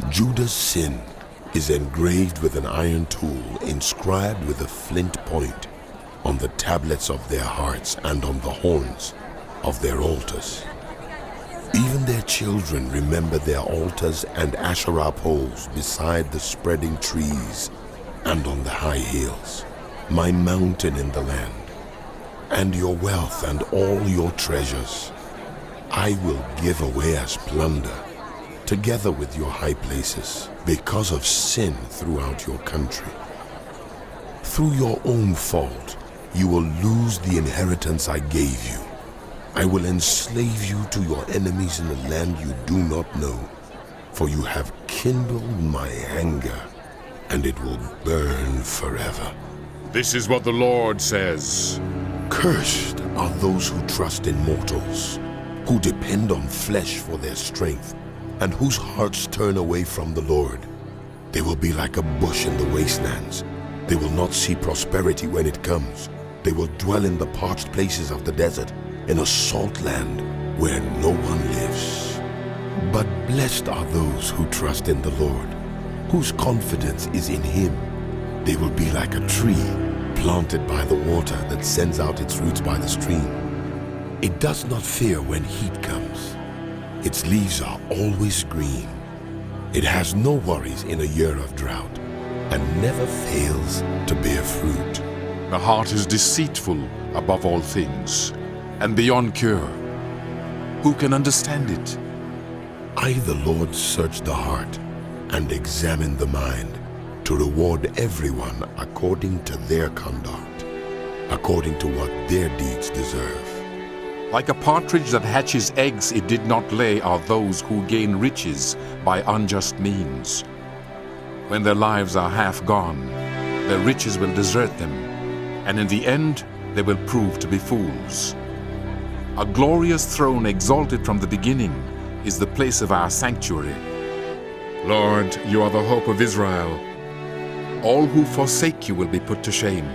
Judah's sin is engraved with an iron tool, inscribed with a flint point on the tablets of their hearts and on the horns of their altars. Even their children remember their altars and Asherah poles beside the spreading trees and on the high hills, my mountain in the land, and your wealth and all your treasures I will give away as plunder, together with your high places, because of sin throughout your country. Through your own fault, you will lose the inheritance I gave you. I will enslave you to your enemies in a land you do not know, for you have kindled my anger, and it will burn forever. This is what the Lord says. Cursed are those who trust in mortals, who depend on flesh for their strength, and whose hearts turn away from the Lord. They will be like a bush in the wastelands. They will not see prosperity when it comes. They will dwell in the parched places of the desert, in a salt land where no one lives. But blessed are those who trust in the Lord, whose confidence is in Him. They will be like a tree planted by the water that sends out its roots by the stream. It does not fear when heat comes. Its leaves are always green. It has no worries in a year of drought, and never fails to bear fruit. The heart is deceitful above all things, and beyond cure. Who can understand it? I, the Lord, search the heart and examine the mind, to reward everyone according to their conduct, according to what their deeds deserve. Like a partridge that hatches eggs it did not lay are those who gain riches by unjust means. When their lives are half gone, their riches will desert them, and in the end they will prove to be fools. A glorious throne exalted from the beginning is the place of our sanctuary. Lord, you are the hope of Israel. All who forsake you will be put to shame.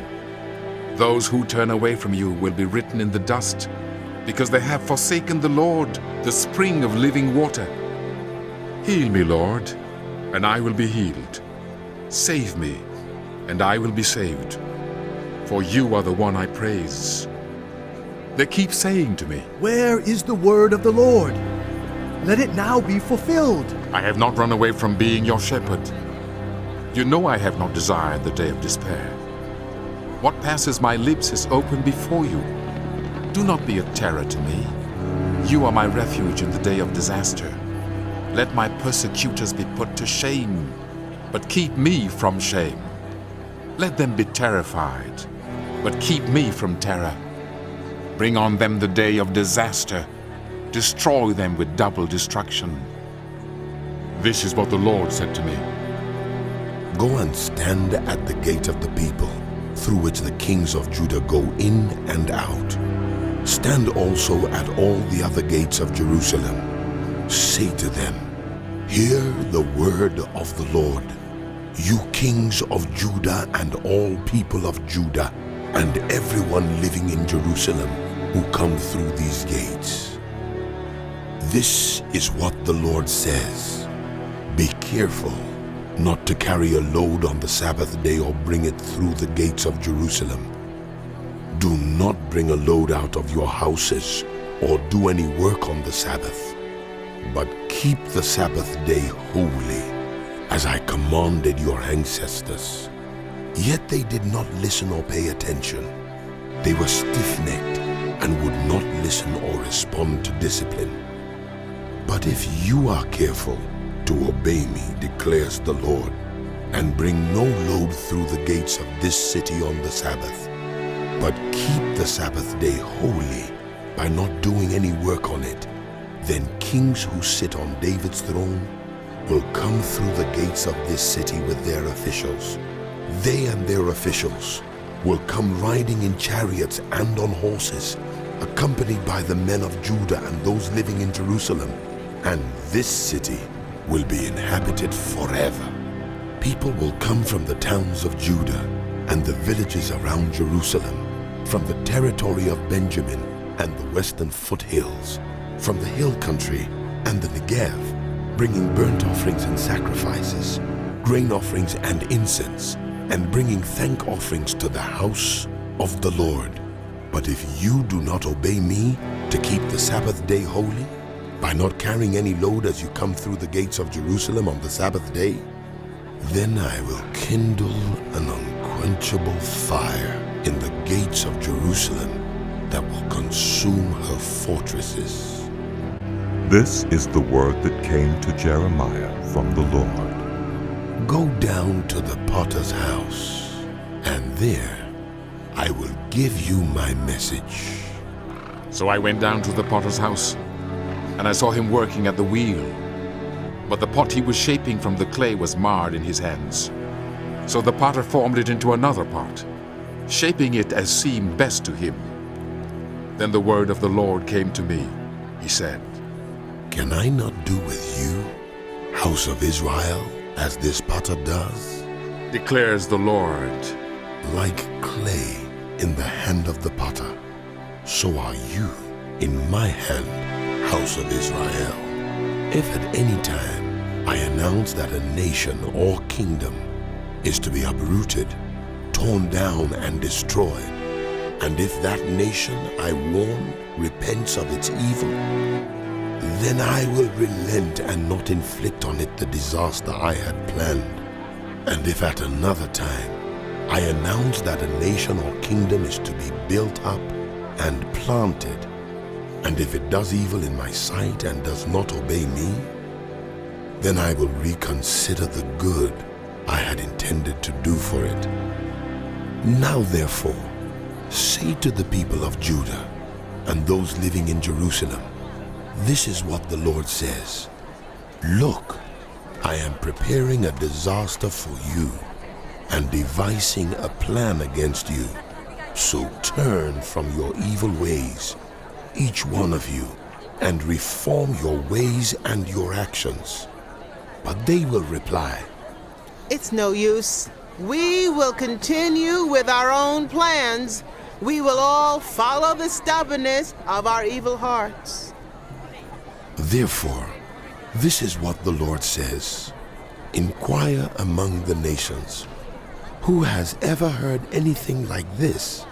Those who turn away from you will be written in the dust, because they have forsaken the Lord, the spring of living water. Heal me, Lord, and I will be healed. Save me, and I will be saved. For you are the one I praise. They keep saying to me, "Where is the word of the Lord? Let it now be fulfilled." I have not run away from being your shepherd. You know I have not desired the day of despair. What passes my lips is open before you. Do not be a terror to me. You are my refuge in the day of disaster. Let my persecutors be put to shame, but keep me from shame. Let them be terrified, but keep me from terror. Bring on them the day of disaster. Destroy them with double destruction. This is what the Lord said to me. Go and stand at the gate of the people, through which the kings of Judah go in and out. Stand also at all the other gates of Jerusalem. Say to them, "Hear the word of the Lord, you kings of Judah and all people of Judah, and everyone living in Jerusalem who come through these gates. This is what the Lord says. Be careful not to carry a load on the Sabbath day or bring it through the gates of Jerusalem. Do not bring a load out of your houses or do any work on the Sabbath, but keep the Sabbath day holy, as I commanded your ancestors." Yet they did not listen or pay attention. They were stiff-necked and would not listen or respond to discipline. But if you are careful to obey me, declares the Lord, and bring no load through the gates of this city on the Sabbath, but keep the Sabbath day holy by not doing any work on it, then kings who sit on David's throne will come through the gates of this city with their officials. They and their officials will come riding in chariots and on horses, accompanied by the men of Judah and those living in Jerusalem, and this city will be inhabited forever. People will come from the towns of Judah and the villages around Jerusalem, from the territory of Benjamin and the western foothills, from the hill country and the Negev, bringing burnt offerings and sacrifices, grain offerings and incense, and bringing thank offerings to the house of the Lord. But if you do not obey me to keep the Sabbath day holy, by not carrying any load as you come through the gates of Jerusalem on the Sabbath day, then I will kindle an unquenchable fire in the gates of Jerusalem that will consume her fortresses. This is the word that came to Jeremiah from the Lord. Go down to the potter's house, and there I will give you my message. So I went down to the potter's house, and I saw him working at the wheel. But the pot he was shaping from the clay was marred in his hands. So the potter formed it into another pot, shaping it as seemed best to him. Then the word of the Lord came to me. He said, Can I not do with you, house of Israel, as this potter does? declares the Lord. Like clay in the hand of the potter, so are you in my hand, house of Israel. If at any time I announce that a nation or kingdom is to be uprooted, torn down and destroyed, and if that nation I warn repents of its evil, then I will relent and not inflict on it the disaster I had planned. And if at another time I announce that a nation or kingdom is to be built up and planted, and if it does evil in my sight and does not obey me, then I will reconsider the good I had intended to do for it. Now therefore, say to the people of Judah and those living in Jerusalem, this is what the Lord says. Look, I am preparing a disaster for you and devising a plan against you. So turn from your evil ways, each one of you, and reform your ways and your actions. But they will reply, It's no use. We will continue with our own plans. We will all follow the stubbornness of our evil hearts. Therefore, this is what the Lord says. Inquire among the nations. Who has ever heard anything like this?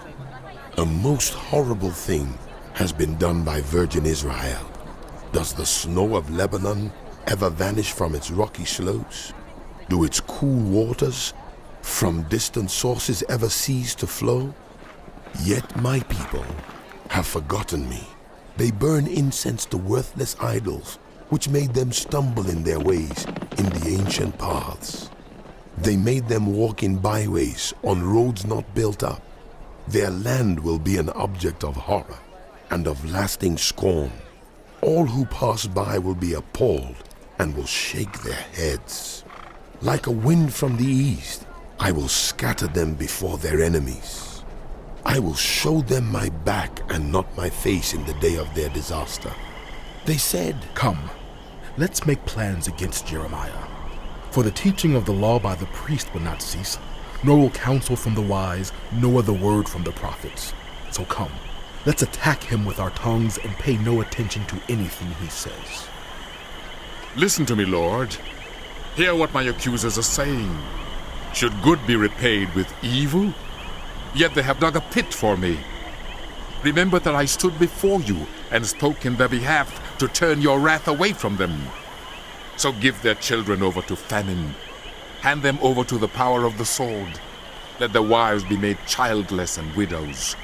A most horrible thing has been done by virgin Israel. Does the snow of Lebanon ever vanish from its rocky slopes? Do its cool waters from distant sources ever cease to flow? Yet my people have forgotten me. They burn incense to worthless idols, which made them stumble in their ways in the ancient paths. They made them walk in byways on roads not built up. Their land will be an object of horror and of lasting scorn. All who pass by will be appalled and will shake their heads. Like a wind from the east, I will scatter them before their enemies. I will show them my back and not my face in the day of their disaster. They said, Come, let's make plans against Jeremiah. For the teaching of the law by the priest will not cease, nor will counsel from the wise, nor the word from the prophets. So come, let's attack him with our tongues and pay no attention to anything he says. Listen to me, Lord. Hear what my accusers are saying. Should good be repaid with evil? Yet they have dug a pit for me. Remember that I stood before you and spoke in their behalf to turn your wrath away from them. So give their children over to famine. Hand them over to the power of the sword. Let their wives be made childless and widows.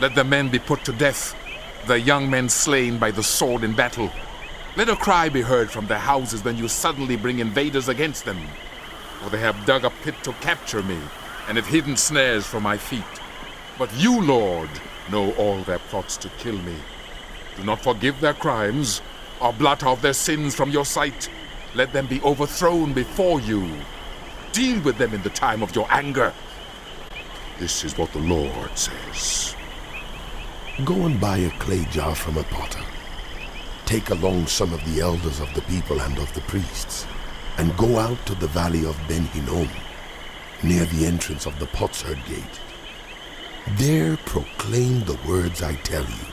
Let the men be put to death, the young men slain by the sword in battle. Let a cry be heard from their houses when you suddenly bring invaders against them. For they have dug a pit to capture me, and have hidden snares for my feet. But you, Lord, know all their plots to kill me. Do not forgive their crimes, or blot out their sins from your sight. Let them be overthrown before you. Deal with them in the time of your anger. This is what the Lord says. Go and buy a clay jar from a potter. Take along some of the elders of the people and of the priests, and go out to the valley of Ben Hinnom, near the entrance of the potsherd gate. There proclaim the words I tell you,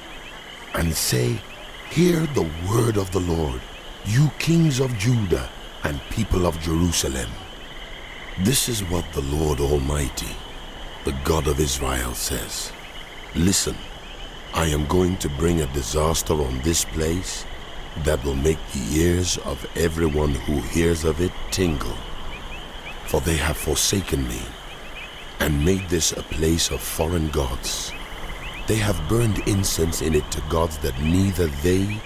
and say, Hear the word of the Lord. You kings of Judah and people of Jerusalem, this is what the Lord Almighty, the God of Israel, says. Listen, I am going to bring a disaster on this place that will make the ears of everyone who hears of it tingle. For they have forsaken me and made this a place of foreign gods. They have burned incense in it to gods that neither they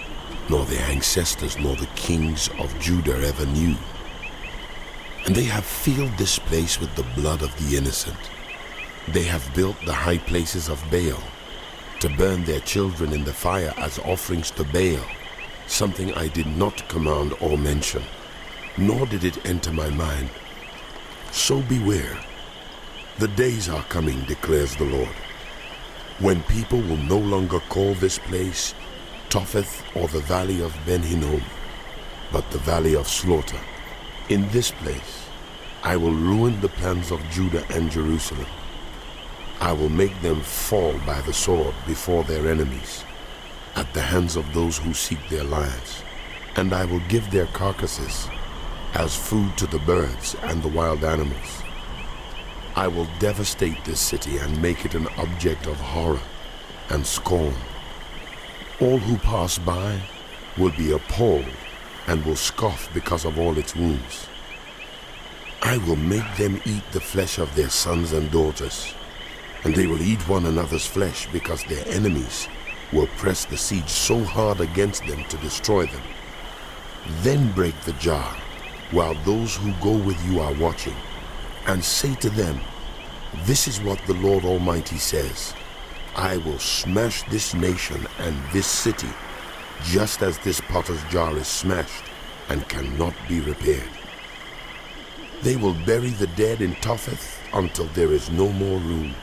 nor their ancestors nor the kings of Judah ever knew. And they have filled this place with the blood of the innocent. They have built the high places of Baal to burn their children in the fire as offerings to Baal, something I did not command or mention, nor did it enter my mind. So beware. The days are coming, declares the Lord, when people will no longer call this place Topheth or the valley of Ben Hinnom, but the valley of slaughter. In this place I will ruin the plans of Judah and Jerusalem. I will make them fall by the sword before their enemies, at the hands of those who seek their lives, and I will give their carcasses as food to the birds and the wild animals. I will devastate this city and make it an object of horror and scorn. All who pass by will be appalled and will scoff because of all its wounds. I will make them eat the flesh of their sons and daughters, and they will eat one another's flesh because their enemies will press the siege so hard against them to destroy them. Then break the jar while those who go with you are watching, and say to them, this is what the Lord Almighty says. I will smash this nation and this city, just as this potter's jar is smashed and cannot be repaired. They will bury the dead in Topheth until there is no more room.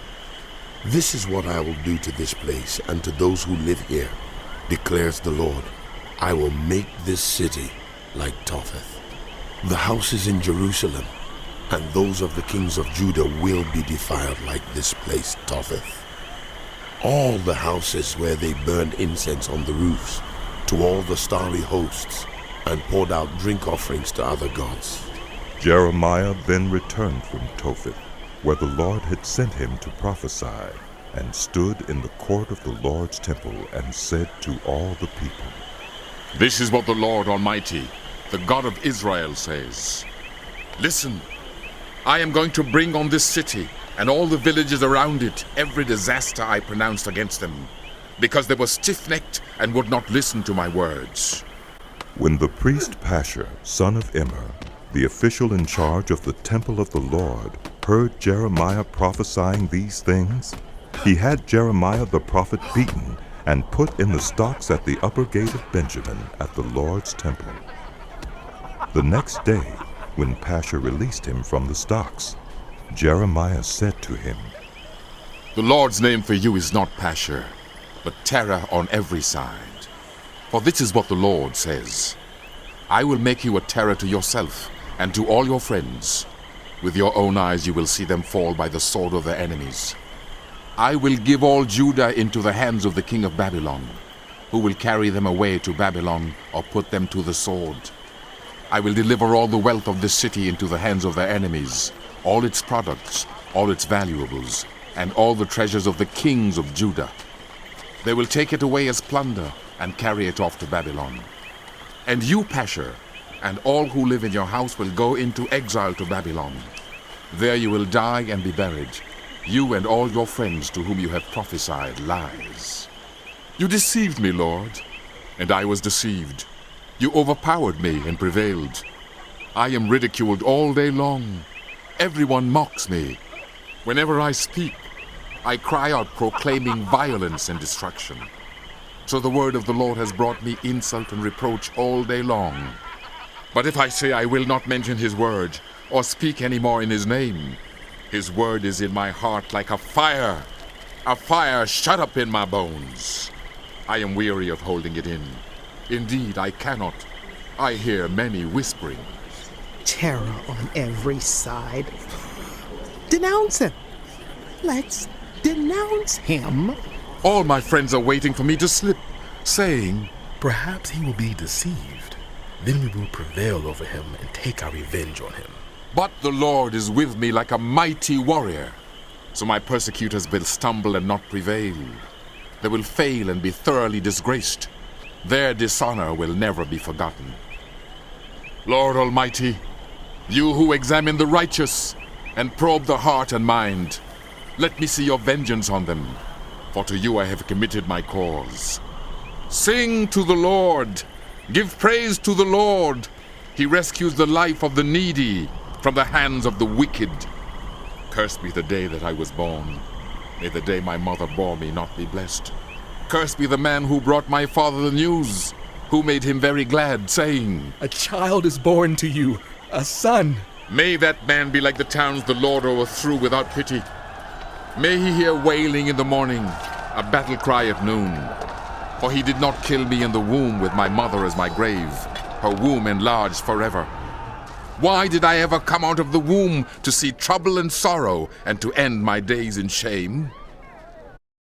This is what I will do to this place and to those who live here, declares the Lord. I will make this city like Topheth. The houses in Jerusalem and those of the kings of Judah will be defiled like this place, Topheth. All the houses where they burned incense on the roofs to all the starry hosts and poured out drink offerings to other gods. Jeremiah then returned from Topheth, where the Lord had sent him to prophesy, and stood in the court of the Lord's temple and said to all the people, This is what the Lord Almighty, the God of Israel, says. Listen, I am going to bring on this city and all the villages around it every disaster I pronounced against them, because they were stiff-necked and would not listen to my words. When the priest Pashur, son of Immer, the official in charge of the temple of the Lord, heard Jeremiah prophesying these things, he had Jeremiah the prophet beaten and put in the stocks at the upper gate of Benjamin at the Lord's temple. The next day, when Pashur released him from the stocks, Jeremiah said to him, The Lord's name for you is not Pashur, but terror on every side. For this is what the Lord says, I will make you a terror to yourself and to all your friends. With your own eyes you will see them fall by the sword of their enemies. I will give all Judah into the hands of the king of Babylon, who will carry them away to Babylon or put them to the sword. I will deliver all the wealth of this city into the hands of their enemies, all its products, all its valuables, and all the treasures of the kings of Judah. They will take it away as plunder and carry it off to Babylon. And you, Pashur, and all who live in your house will go into exile to Babylon. There you will die and be buried, you and all your friends to whom you have prophesied lies. You deceived me, Lord, and I was deceived. You overpowered me and prevailed. I am ridiculed all day long. Everyone mocks me. Whenever I speak, I cry out proclaiming violence and destruction. So the word of the Lord has brought me insult and reproach all day long. But if I say I will not mention his word, or speak any more in his name, his word is in my heart like a fire shut up in my bones. I am weary of holding it in. Indeed, I cannot. I hear many whispering. Terror on every side. Denounce him. Let's denounce him. All my friends are waiting for me to slip, saying, Perhaps he will be deceived. Then we will prevail over him and take our revenge on him. But the Lord is with me like a mighty warrior. So my persecutors will stumble and not prevail. They will fail and be thoroughly disgraced. Their dishonor will never be forgotten. Lord Almighty, you who examine the righteous and probe the heart and mind, let me see your vengeance on them, for to you I have committed my cause. Sing to the Lord, give praise to the Lord. He rescues the life of the needy from the hands of the wicked. Cursed be the day that I was born. May the day my mother bore me not be blessed. Cursed be the man who brought my father the news, who made him very glad, saying, A child is born to you, a son. May that man be like the towns the Lord overthrew without pity. May he hear wailing in the morning, a battle cry at noon. For he did not kill me in the womb with my mother as my grave, her womb enlarged forever. Why did I ever come out of the womb to see trouble and sorrow and to end my days in shame?